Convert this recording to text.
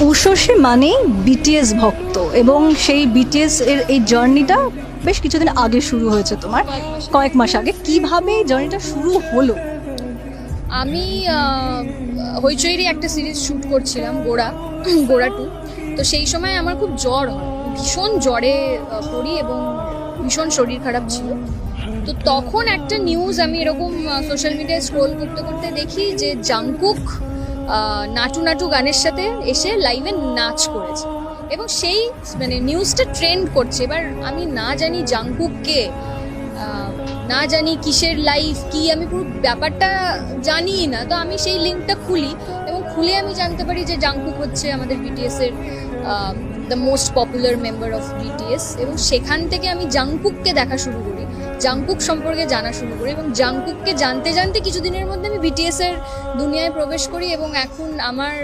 উষসী মানেই বিটিএস ভক্ত এবং সেই বিটিএস এর এই জার্নিটা বেশ কিছুদিন আগে শুরু হয়েছে তোমার, কয়েক মাস আগে। কিভাবে এই জার্নিটা শুরু হলো? আমি হইচইরই একটা সিরিজ শ্যুট করছিলাম, গোড়া 2। তো সেই সময় আমার খুব জ্বর হয়, ভীষণ জ্বরে পড়ি এবং ভীষণ শরীর খারাপ ছিল। তো তখন একটা নিউজ আমি এরকম সোশ্যাল মিডিয়ায় স্ক্রোল করতে করতে দেখি যে জাংকুক নাটু নাটু গানের সাথে এসে লাইভে নাচ করেছে এবং সেই মানে নিউজটা ট্রেন্ড করছে। এবার আমি না জানি জাংকুক কে, না জানি কিসের লাইভ কি, আমি পুরো ব্যাপারটা জানি না। তো আমি সেই লিঙ্কটা খুলি এবং খুলে আমি জানতে পারি যে জাংকুক হচ্ছে আমাদের বিটিএস এর the most popular member of BTS. এবং সেখান থেকে আমি জাংকুককে দেখা শুরু করি, জাংকুক সম্পর্কে জানা শুরু করি এবং জাংকুককে জানতে জানতে কিছুদিনের মধ্যে আমি বিটিএস এর দুনিয়ায় প্রবেশ করি এবং এখন আমার